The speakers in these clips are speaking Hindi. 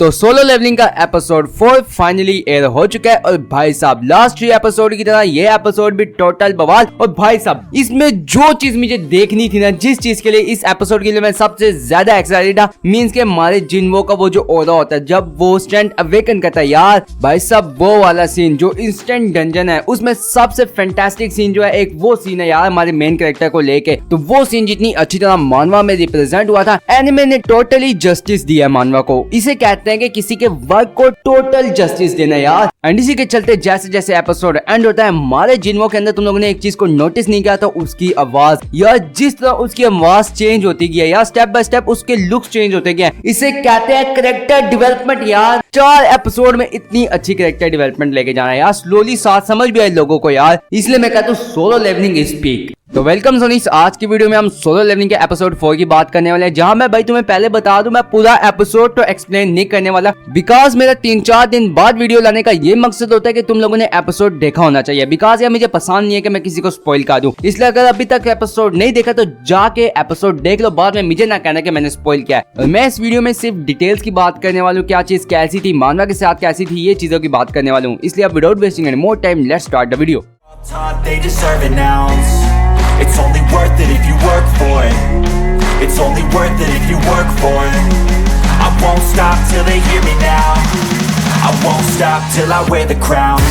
तो सोलो लेवलिंग का एपिसोड 4 फाइनली एयर हो चुका है और भाई साहब लास्ट 3 एपिसोड की तरह ये एपिसोड भी टोटल बवाल। और भाई साहब इसमें जो चीज मुझे देखनी थी ना, जिस चीज के लिए इस एपिसोड के लिए मैं सबसे ज्यादा एक्साइटेड था, मींस के हमारे जिन्वो का वो जो ऑरा होता है जब वो इंस्टेंट अवेकन करता है यार, भाई साहब वो वाला सीन जो इंस्टेंट डंजन है उसमें सबसे फैंटास्टिक सीन जो है एक वो सीन है यार हमारे मेन कैरेक्टर को लेके। तो वो सीन जितनी अच्छी तरह मानवा में रिप्रेजेंट हुआ था, एनिमे ने टोटली जस्टिस दिया मानवा को। इसे कहते हैं कि किसी के वर्क को टोटल जस्टिस देना यार। एंड इसी के चलते जैसे जैसे एपिसोड एंड होता है हमारे जिन्वो के अंदर तुम लोगों ने एक चीज को नोटिस नहीं किया तो उसकी आवाज यार, जिस तरह उसकी आवाज चेंज होती गई यार, स्टेप बाय स्टेप उसके लुक्स चेंज होते गए। इसे कहते हैं कैरेक्टर डेवलपमेंट यार। 4 एपिसोड में इतनी अच्छी कैरेक्टर डेवलपमेंट लेके जाना यार, स्लोली साथ समझ भी आए लोगों को यार, इसलिए मैं कहता हूँ सोलो लेवलिंग इज पीक। तो वेलकम सोनीस, आज की वीडियो में हम सोलो लेवलिंग के एपिसोड 4 की बात करने वाले हैं, जहां मैं भाई तुम्हें पहले बता दूं मैं पूरा एपिसोड तो एक्सप्लेन नहीं करने वाला, बिकॉज मेरा 3-4 दिन बाद वीडियो लाने का ये मकसद होता है कि तुम लोगों ने एपिसोड देखा होना चाहिए। बिकॉज यार मुझे पसंद नहीं है कि मैं किसी को स्पॉइल कर दूं, इसलिए अगर अभी तक एपिसोड नहीं देखा तो जाके एपिसोड देख लो, बाद में मुझे ना कहना कि मैंने स्पॉइल किया है। मैं इस वीडियो में सिर्फ डिटेल्स की बात करने वाला हूँ, क्या चीज कैसी थी, मानवा के साथ कैसी थी, ये चीजों की बात करने वाला हूँ। इसलिए अब without wasting any more time let's start the video. It's only worth it if you work for it. It's only worth it if you work for it. I won't stop till they hear me now. I won't stop till I wear the crown.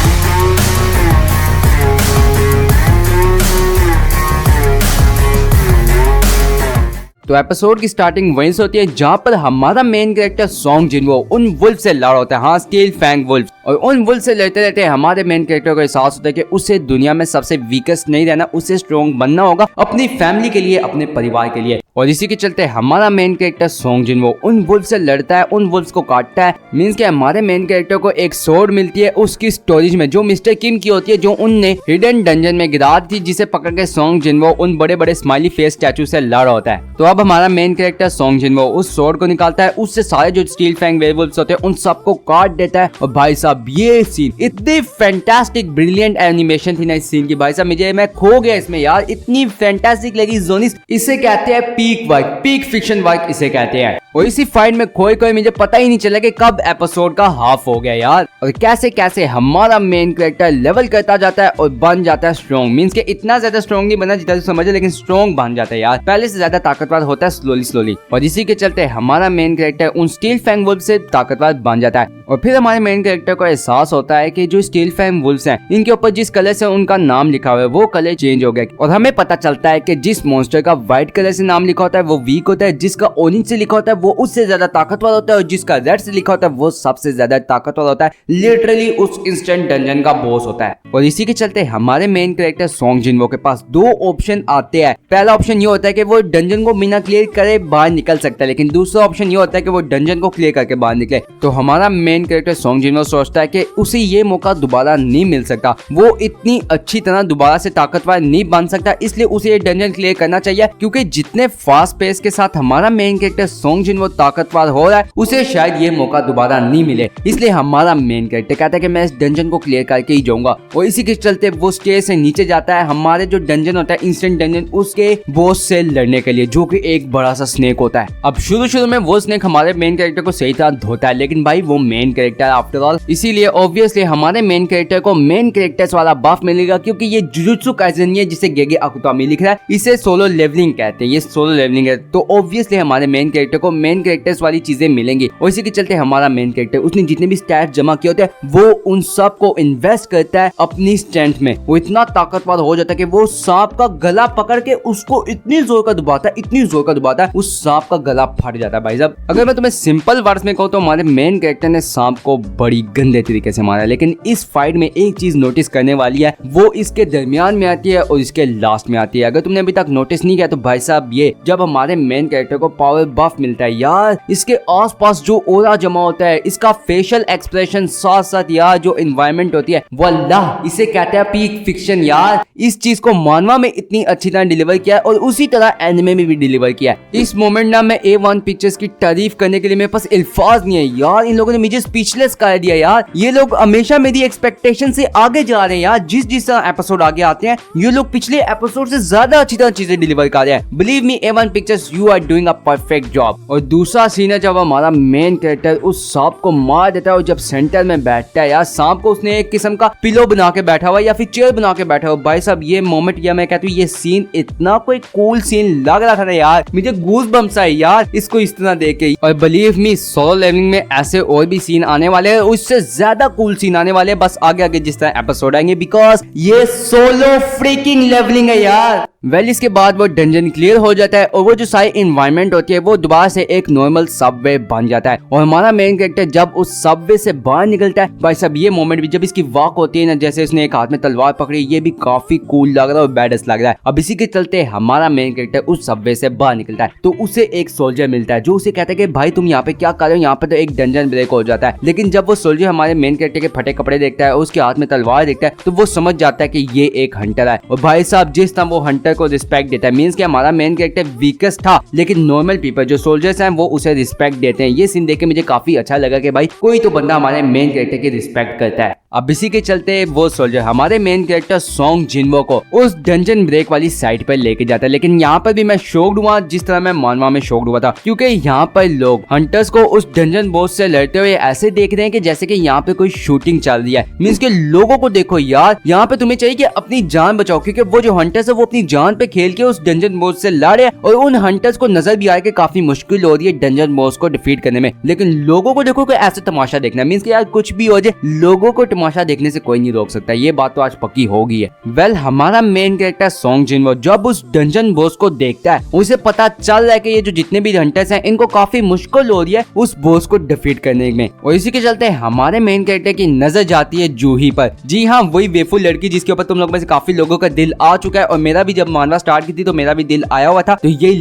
तो एपिसोड की स्टार्टिंग वहीं से होती है जहां पर हमारा मेन कैरेक्टर सॉन्ग जिन्वो उन वुल्फ से लड़ होता है, हाँ स्टील फैंग वुल्फ। और उन वुल्फ से लड़ते रहते हमारे मेन कैरेक्टर को एहसास होता है कि उसे दुनिया में सबसे वीकेस्ट नहीं रहना, उसे स्ट्रॉन्ग बनना होगा अपनी फैमिली के लिए, अपने परिवार के लिए। और इसी के चलते हमारा मेन कैरेक्टर सॉन्ग जिन्वो उन वुल्फ से लड़ता है, उन वुल्फ को काटता है। मींस के हमारे मेन कैरेक्टर को एक सोर्ड मिलती है उसकी स्टोरेज में, जो मिस्टर किम की होती है, जो उनने हिडन डंजन में गिरा थी, जिसे पकड़ के सॉन्ग जिन्वो उन बड़े बड़े स्माइली फेस स्टैचू से लड़ होता है। तो अब हमारा मेन कैरेक्टर सॉन्ग जिन्वो उस सोर्ड को निकालता है, उससे सारे जो स्टील फैंग वेयरवुल्व्स होते हैं उन सबको काट देता है। और भाई साहब ये सीन इतनी फैंटास्टिक ब्रिलियंट एनिमेशन थी ना इस सीन की, भाई साहब मैं खो गया इसमें यार, इतनी फैंटास्टिक लगी जोनिस। इसे कहते हैं peak work, peak fiction work इसे कहते हैं। और इसी फाइट में खोए खोए मुझे पता ही नहीं चला कि कब एपिसोड का हाफ हो गया यार, और कैसे कैसे हमारा मेन कैरेक्टर लेवल करता जाता है और बन जाता है स्ट्रॉन्ग। मींस के इतना ज्यादा स्ट्रॉन्ग नहीं बना जितना समझे, लेकिन स्ट्रॉन्ग बन जाता है यार, पहले से ज्यादा ताकतवर होता है स्लोली। और इसी के चलते हमारा मेन कैरेक्टर उन स्टील फैंग वुल्फ से ताकतवर बन जाता है। और फिर हमारे मेन कैरेक्टर को एहसास होता है कि जो स्टील फैंग वुल्फ्स हैं इनके ऊपर जिस कलर से उनका नाम लिखा हुआ है वो कलर चेंज हो गया। और हमें पता चलता है कि जिस मॉन्स्टर का व्हाइट कलर से नाम लिखा होता है वो वीक होता है, जिसका ऑरेंज से लिखा होता है वो उससे ज्यादा ताकतवर होता है, और जिसका रेड से लिखा होता है वो सबसे ज्यादा ताकतवर होता है, लिटरली उस इंस्टेंट डंजन का बॉस होता है। और इसी के चलते हमारे मेन कैरेक्टर सॉन्ग जिन्वो के पास 2 ऑप्शन आते हैं। पहला ऑप्शन ये होता है कि वो डंजन को बिना क्लियर करे बाहर निकल सकता है, लेकिन दूसरा ऑप्शन ये होता है कि वो डंजन को क्लियर करके बाहर निकले। तो हमारा मेन कैरेक्टर सॉन्ग जिन्वो सोचता है कि उसे ये मौका दोबारा नहीं मिल सकता, वो इतनी अच्छी तरह दोबारा से ताकतवर नहीं बन सकता, इसलिए उसे ये डंजन क्लियर करना चाहिए। क्योंकि जितने फास्ट पेस के साथ हमारा मेन कैरेक्टर सॉन्ग जिन्वो ताकतवर हो रहा है उसे शायद ये मौका दोबारा नहीं मिले, इसलिए हमारा मेन कैरेक्टर कहता है कि मैं इस डंजन को क्लियर करके ही जाऊंगा। और इसी के चलते वो स्टेज से नीचे जाता है हमारे जो डंजन होता है इंस्टेंट डंजन, उसके बॉस से लड़ने के लिए, जो कि एक बड़ा सा स्नेक होता है। अब शुरू में वो स्नेक हमारे मेन कैरेक्टर को सही तरह धोता है, लेकिन भाई वो मेन कैरेक्टर आफ्टर ऑल, इसीलिए ऑब्वियसली हमारे मेन कैरेक्टर को मेन कैरेक्टर्स वाला बफ मिलेगा, क्योंकि ये जुजुत्सु काइसेन है जिसे गेगे अकुतामी लिख रहा है, इसे सोलो लेवलिंग कहते हैं, ये सोलो लेवलिंग है। तो ऑब्वियसली हमारे मेन कैरेक्टर को मेन कैरेक्टर्स वाली चीजें मिलेंगी। और इसी के चलते हमारा मेन कैरेक्टर उसने जितने भी स्टैट जमा किए होते हैं वो उन सब को इन्वेस्ट करता है अपनी स्ट्रेंथ में। वो इतना ताकतवर हो जाता है कि वो सांप का गला पकड़ के उसको इतनी जोर का दबाता है, उस सांप का गला फट जाता है। भाई साहब अगर मैं तुम्हें सिंपल वर्ड्स में कहूँ तो हमारे मेन कैरेक्टर ने सांप को बड़ी गंदे तरीके से मारा, लेकिन इस फाइट में एक चीज नोटिस करने वाली है, वो इसके दरमियान में आती है और इसके लास्ट में आती है। अगर तुमने अभी तक नोटिस नहीं किया तो भाई साहब ये जब हमारे मेन कैरेक्टर को पावर बफ मिलता है यार, इसके आसपास जो ओरा जमा होता है, इसका फेशियल एक्सप्रेशन साथ साथ यार जो एनवायरनमेंट होती है, वल्लाह इसे कहते हैं पीक फिक्शन यार। इस चीज को मानवा में इतनी अच्छी तरह डिलीवर किया है और उसी तरह एनिमे में भी डिलीवर किया है। इस मोमेंट ना मैं A1 पिक्चर्स की तारीफ करने के लिए मेरे पास अल्फाज नहीं है यार, इन लोगों ने मुझे स्पीचलेस कर दिया यार। ये लोग हमेशा मेरी एक्सपेक्टेशन से आगे जा रहे हैं यार, जिस तरह एपिसोड आगे आते हैं ये लोग पिछले एपिसोड से ज्यादा अच्छी तरह चीजें डिलीवर कर रहे हैं। Believe me A1 pictures, you are doing a perfect job. और और दूसरा सीन है जब हमारा मेन कैरेक्टर उस सांप को मार देता है और जब सेंटर में बैठता है यार, सांप को उसने एक किस्म का पिलो बना के बैठा हुआ या फिर चेयर बना के बैठा हुआ। भाई साहब ये मोमेंट या मैं कहता हूँ ये सीन इतना कोई कूल सीन लग रहा था ना यार, मुझे गूज बम्स आए यार इसको इस तरह देख के। और बिलीव मी सोलो लेवलिंग में ऐसे और भी सीन आने वाले हैं, उससे ज्यादा कूल सीन आने वाले हैं बस आगे आगे जिस तरह एपिसोड आएंगे, बिकॉज ये सोलो फ्रीकिंग लेवलिंग है यार। वेल इसके बाद वो डंजन क्लियर हो जाता है और वो जो सारी इन्वायरमेंट होती है वो दोबारा से एक नॉर्मल सबवे बन जाता है और हमारा मेन कैरेक्टर जब उस सबवे से बाहर निकलता है, भाई साहब ये मोमेंट भी जब इसकी वॉक होती है ना, जैसे उसने एक हाथ में तलवार पकड़ी, ये भी काफी कूल लग रहा है और बैडस लग रहा है। अब इसी के चलते हमारा मेन कैरेक्टर उस सबवे से बाहर निकलता है तो उसे एक सोल्जर मिलता है जो उसे कहता है कि भाई तुम यहाँ पे क्या कर रहे हो, यहाँ पे तो एक डंजन ब्रेक हो जाता है। लेकिन जब वो सोल्जर हमारे मेन कैरेक्टर के फटे कपड़े देखता है और उसके हाथ में तलवार देखता है तो वो समझ जाता है कि ये एक हंटर है। और भाई साहब जिस तरह वो हंटर को रिस्पेक्ट देता है, मींस कि हमारा मेन कैरेक्टर वीकेस्ट था लेकिन नॉर्मल पीपल जो सोल्जर्स हैं वो उसे रिस्पेक्ट देते हैं। ये सीन देख के मुझे काफी अच्छा लगा कि भाई कोई तो बंदा हमारे मेन कैरेक्टर की रिस्पेक्ट करता है। अब इसी के चलते वो सोल्जर हमारे मेन कैरेक्टर सोंग जिनवो को उस डंजन ब्रेक वाली साइड पर लेके जाता है। लेकिन यहाँ पर भी मैं शॉक्ड हुआ जिस तरह मैं मानवा में शॉक्ड हुआ था, क्योंकि यहाँ पर लोग हंटर्स को उस डंजन बॉस से लड़ते हुए ऐसे देख रहे हैं कि जैसे कि यहाँ पे कोई शूटिंग चल रही है। मींस के लोगों को देखो यार, यहाँ पे तुम्हें चाहिए कि अपनी जान बचाओ, क्योंकि वो जो हंटर्स है वो अपनी जान पे खेल के उस डंजन बॉस से लड़े और उन हंटर्स को नजर भी आए कि काफी मुश्किल हो रही है डंजन बॉस को डिफीट करने में। लेकिन लोगों को देखो कि ऐसे तमाशा देखना, मींस कि यार कुछ भी हो जाए लोगों को तमाशा देखने से कोई नहीं रोक सकता, ये बात तो आज पक्की हो गई है। वेल हमारा मेन कैरेक्टर सोंग जिनवो जब उस डंजन बॉस को देखता है उसे पता चल रहा है कि ये जो जितने भी हंटर्स हैं इनको काफी मुश्किल हो रही है उस बॉस को डिफीट करने में। और इसी के चलते हमारे मेन कैरेक्टर की नजर जाती है जूही पर। जी हाँ, वही वेफुल लड़की जिसके ऊपर तुम लोग में से काफी लोगों का दिल आ चुका है और मेरा भी जब मानवा स्टार्ट की थी तो मेरा भी दिल आया हुआ था। तो ये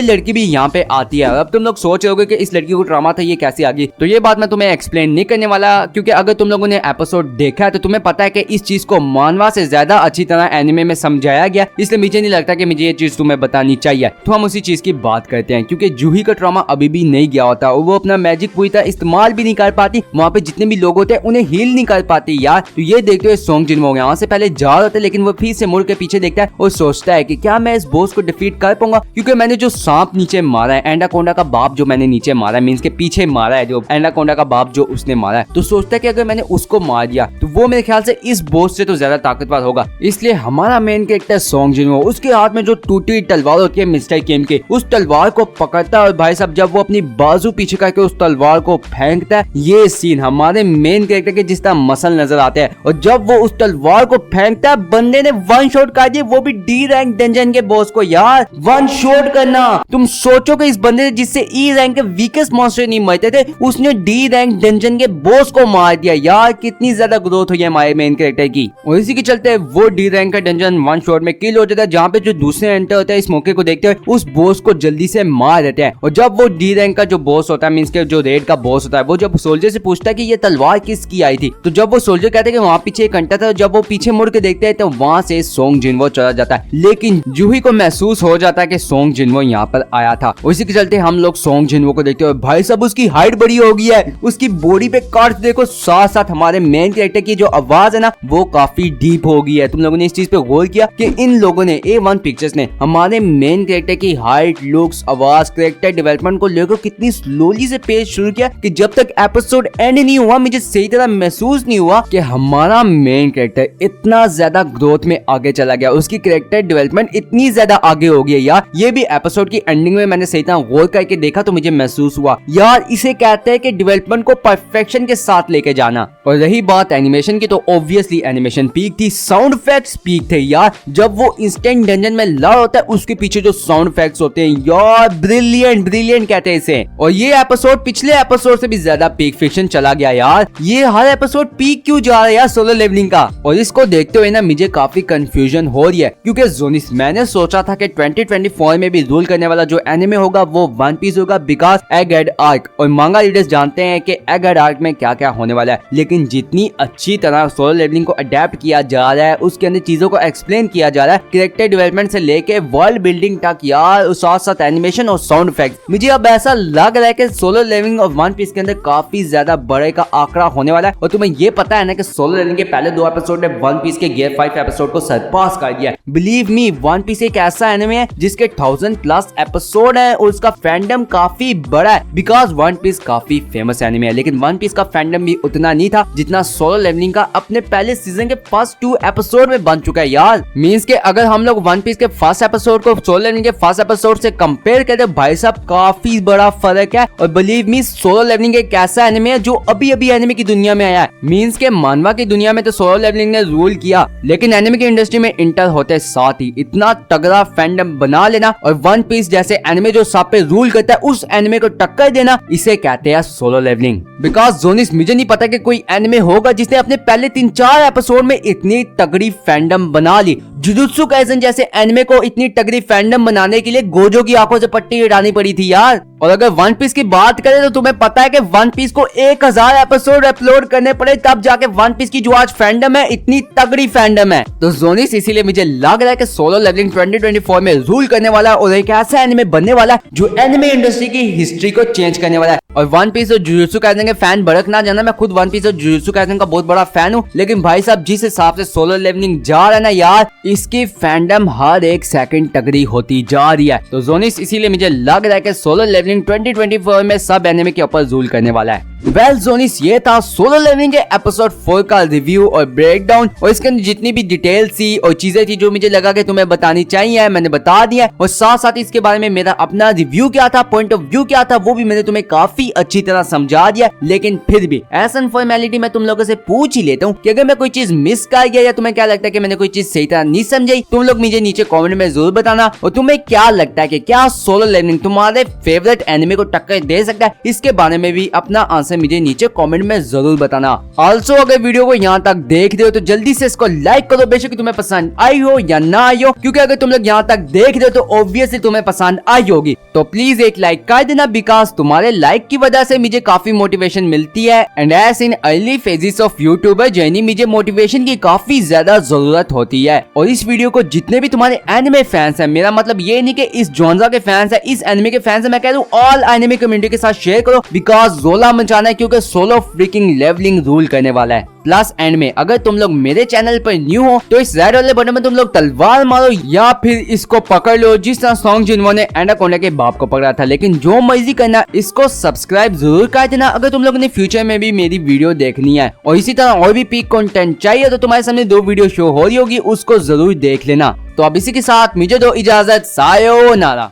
लड़की भी यहाँ पे आती है। अब तुम लोग सोच रहे होगे कि इस लड़की को ट्रॉमा था, ये कैसे आ गई, तो ये बात मैं तुम्हें एक्सप्लेन नहीं करने वाला, क्योंकि अगर तुम लोगों ने एपिसोड देखा है तो तुम्हें पता है कि इस चीज को मानवा से ज्यादा अच्छी तरह एनिमे में समझाया गया, इसलिए मुझे नहीं लगता कि मुझे ये चीज तुम्हें बतानी चाहिए। तो हम उसी चीज की बात करते हैं, क्योंकि जूही का ट्रॉमा अभी भी नहीं गया होता और वो अपना मैजिक पूरी तरह इस्तेमाल भी नहीं कर पाती, वहाँ पे जितने भी लोग होते हैं उन्हें हील नहीं कर पाती यार। तो ये देखते हुए सोंग जिनवो यहाँ से पहले जा रहा था, लेकिन वो फिर से मुड़ के पीछे देखता है और सोचता है कि क्या मैं इस बॉस को डिफीट कर पाऊंगा, क्योंकि मैंने जो सांप नीचे मारा है, एंडाकोंडा का बाप जो मैंने नीचे मारा है, मींस के पीछे मारा है, जो एंडाकोंडा का बाप जो उसने मारा है, तो सोचता है कि अगर मैंने उसको मार दिया तो वो मेरे ख्याल से इस बॉस से तो ज्यादा ताकतवर होगा। इसलिए हमारा मेन कैरेक्टर सोंग जिनवो उसके हाथ में जो टूटी तलवार होती है मिस्टर किम की, उस तलवार को पकड़ता है और भाई साहब जब वो अपनी बाजू पीछे करके उस तलवार को फेंकता है, ये सीन हमारे मेन कैरेक्टर के जिस तरह मसल नजर आते हैं। और जब वो उस तलवार को फेंकता है, बंदे ने वन शॉट कर दिया, वो भी डी रैंक डंजन के बॉस को। यार वन शॉट करना, तुम सोचो कि इस बंदे ने जिससे ई रैंक के वीकेस्ट मॉन्स्टर नहीं मरते थे, उसने डी रैंक डंजन के बॉस को मार दिया। यार कितनी ज्यादा ग्रोथ हुई है हमारे मेन कैरेक्टर की। और इसी के चलते वो डी रैंक का डंजन वन शॉट में किल हो जाता है, जहाँ पे जो दूसरे एंटर होते हैं इस मौके को देखते हुए उस बॉस को जल्दी से मार देते हैं। और जब वो डी रैंक का जो बॉस होता है, मींस के जो रेड का बॉस होता है, वो जब सोल्जर से पूछता है कि ये तलवार किसकी आई थी, तो जब वो सोल्जर कहते हैं कि वहाँ पीछे एक घंटा था, जब वो पीछे मुड़ के देखते हैं तो वहाँ से सोंग जिनवो चला जाता है। लेकिन जूही को महसूस हो जाता है कि सोंग जिनवो यहाँ पर आया था। उसी के चलते हम लोग सोंग जिनवो को देखते हुए, भाई साहब उसकी हाइट बड़ी हो गई है, उसकी बॉडी पे कार्ड्स देखो, साथ साथ हमारे मेन कैरेक्टर की जो आवाज है ना वो काफी डीप हो गई है। तुम लोगों ने इस चीज पे गौर किया कि इन लोगों ने A1 पिक्चर्स ने हमारे मेन कैरेक्टर की हाइट, लुक्स, आवाज, कैरेक्टर डेवलपमेंट को लेकर कितनी स्लोली से पेज शुरू किया कि जब तक एपिसोड एंड नहीं हुआ मुझे सही तरह महसूस नहीं हुआ कि हमारा मेन कैरेक्टर इतना ज्यादा ग्रोथ में आगे चला गया, उसकी कैरेक्टर डेवलपमेंट इतनी ज्यादा आगे हो गई यार। ये भी एपिसोड की एंडिंग में मैंने सही तरह गौर करके देखा तो मुझे महसूस हुआ यार, इसे कहते हैं कि डेवलपमेंट को परफेक्शन के साथ लेके जाना। और रही बात एनिमेशन की, तो ऑब्वियसली एनिमेशन पीक थी, साउंड इफेक्ट्स पीक थे यार। जब वो इंस्टेंट डंजन में लड़ होता है उसके पीछे जो साउंड इफेक्ट्स होते हैं यार, ब्रिलियंट ब्रिलियंट कहते हैं इसे। और ये एपिसोड पिछले एपिसोड से भी ज्यादा पीक फिक्शन चला गया यार। ये हर एपिसोड पीक क्यों जा रहा है यार सोलो लेवलिंग का। और इसको देखते हुए ना मुझे काफी कंफ्यूजन हो रही है, क्योंकि जोनिस मैंने सोचा था कि 2024 में भी रूल करने वाला जो एनिमे होगा वो वन पीस होगा, बिकॉज एगेड आर्क, और मांगा रीडर्स जानते हैं कि एगेड आर्क में क्या क्या होने वाला है। लेकिन जितनी अच्छी तरह सोलो लेवलिंग को अडेप्ट किया जा रहा है, उसके अंदर चीजों को एक्सप्लेन किया जा रहा है, कैरेक्टर डेवलपमेंट से लेके वर्ल्ड बिल्डिंग तक यार, साथ साथ एनिमेशन और साउंड इफेक्ट, मुझे अब ऐसा लग रहा है कि सोलो लेवलिंग और वन पीस के अंदर काफी ज्यादा बड़े का आंकड़ा होने वाला है। और तुम्हें ये पता है ना कि सोलो लेवलिंग के पहले 2 एपिसोड ने वन पीस के गियर 5 एपिसोड को सरपास कर दिया। बिलीव मी, वन पीस एक ऐसा एनिमे है जिसके 1000+ एपिसोड है और उसका फैंडम काफी बड़ा है बिकॉज वन पीस काफी फेमस एनिमे है, लेकिन वन पीस का फैंडम भी उतना नहीं था जितना सोलो लेवलिंग का अपने पहले सीजन के फर्स्ट 2 एपिसोड में बन चुका है यार। मींस के अगर हम लोग वन पीस के फर्स्ट एपिसोड को सोलो लेवलिंग के फर्स्ट एपिसोड से कंपेयर करें भाई साहब काफी बड़ा फर्क है। और बिलीव मी सोलो लेवलिंग एक ऐसा एनिमे है जो अभी अभी एनिमे की दुनिया में आया है। मींस के मानवा की दुनिया में तो सोलो लेवलिंग ने रूल किया, लेकिन एनिमे की इंडस्ट्री में इंटर होते साथ ही इतना तगड़ा फैंडम बना लेना और वन पीस जैसे एनिमे जो सब पे रूल करता है उस एनिमे को टक्कर देना, इसे कहते हैं सोलो लेवलिंग। बिकॉज जोनिस मुझे नहीं पता कि कोई एनिमे होगा जिसने अपने पहले 3-4 एपिसोड में इतनी तगड़ी फैंडम बना ली। जुजुत्सु काइसेन जैसे एनिमे को इतनी तगड़ी फैंडम बनाने के लिए गोजो की आंखों से पट्टी हटानी पड़ी थी यार। और अगर वन पीस की बात करें तो तुम्हें पता है कि वन पीस को 1000 एपिसोड अपलोड करने पड़े तब जाके वन पीस की जो आज फैंडम है इतनी तगड़ी फैंडम है। तो जोनिस इसीलिए मुझे लग रहा है कि सोलो लेवलिंग 2024 में रूल करने वाला है और एक ऐसा एनिमे बनने वाला है जो एनिमे इंडस्ट्री की हिस्ट्री को चेंज करने वाला है। और वन पीस और जुजुत्सु काइसेन के फैन भड़क ना जाना, मैं खुद वन पीस और जुजुत्सु काइसेन का बहुत बड़ा फैन हूँ, लेकिन भाई साहब जिस हिसाब से सोलो लेवलिंग जा रहा है ना यार, इसकी फैंडम हर एक सेकंड तगड़ी होती जा रही है। तो जोनिस इसीलिए मुझे लग रहा है कि सोलो लेवलिंग 2024 में सब एनिमे के ऊपर रूल करने वाला है। वेल जोनिस ये था सोलो लेवलिंग के एपिसोड 4 का रिव्यू और ब्रेक डाउन, और इसके अंदर जितनी भी डिटेल्स थी और चीजें थी जो मुझे लगा कि तुम्हें बतानी चाहिए मैंने बता दिया, और साथ साथ इसके बारे में मेरा अपना रिव्यू क्या था, पॉइंट ऑफ व्यू क्या था, वो भी मैंने तुम्हें काफी अच्छी तरह समझा दिया। लेकिन फिर भी एज फॉर्मेलिटी मैं तुम लोगों से पूछ ही लेता हूँ कि अगर मैं कोई चीज मिस कर गया या तुम्हें क्या लगता है कि मैंने कोई चीज सही तरह नहीं समझी, तुम लोग मुझे नीचे कमेंट में जरूर बताना। और तुम्हें क्या लगता है कि क्या सोलो लेवलिंग तुम्हारे फेवरेट एनिमे को टक्कर दे सकता है, इसके बारे में भी अपना आंसर मुझे नीचे कमेंट में जरूर बताना। ऑल्सो अगर वीडियो को यहाँ तक देख रहे हो तो जल्दी से इसको लाइक करो, बेशक तुम्हें पसंद आई हो या ना आई हो, क्योंकि अगर तुम लोग यहाँ तक देख रहे हो तो ऑब्वियसली तुम्हें पसंद आई होगी। तो प्लीज एक लाइक कर देना बिकॉज तुम्हारे लाइक की वजह से मुझे काफी मोटिवेशन मिलती है, and as in early phases of YouTuber journey मुझे मोटिवेशन की काफी ज्यादा जरूरत होती है। और इस वीडियो को जितने भी तुम्हारे एनिमे फैंस हैं, मेरा मतलब ये नहीं कि इस जॉनरा के फैंस है, इस एनिमे के फैंस है, मैं कह रहा हूँ ऑल एनिमे कम्युनिटी के साथ शेयर करो बिकॉज रोला मचाना है, क्योंकि सोलो फ्रीकिंग लेवलिंग रूल करने वाला है। प्लस एंड में अगर तुम लोग मेरे चैनल पर न्यू हो तो इस रेड वाले बटन में तुम लोग तलवार मारो या फिर इसको पकड़ लो, जिस तरह सॉन्ग जिन्होंने एनाकोंडा के बाप को पकड़ा था। लेकिन जो मर्जी करना, इसको सब्सक्राइब जरूर कर देना अगर तुम लोगों ने फ्यूचर में भी मेरी वीडियो देखनी है। और इसी तरह और भी पीक कंटेंट चाहिए तो तुम्हारे सामने 2 वीडियो शो हो रही होगी, उसको जरूर देख लेना। तो अब इसी के साथ मुझे दो इजाजत, सायोनारा।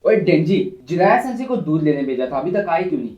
ओए डेंजी, जिराया सेंसी को दूध लेने भेजा था, अभी तक आई क्यों नहीं?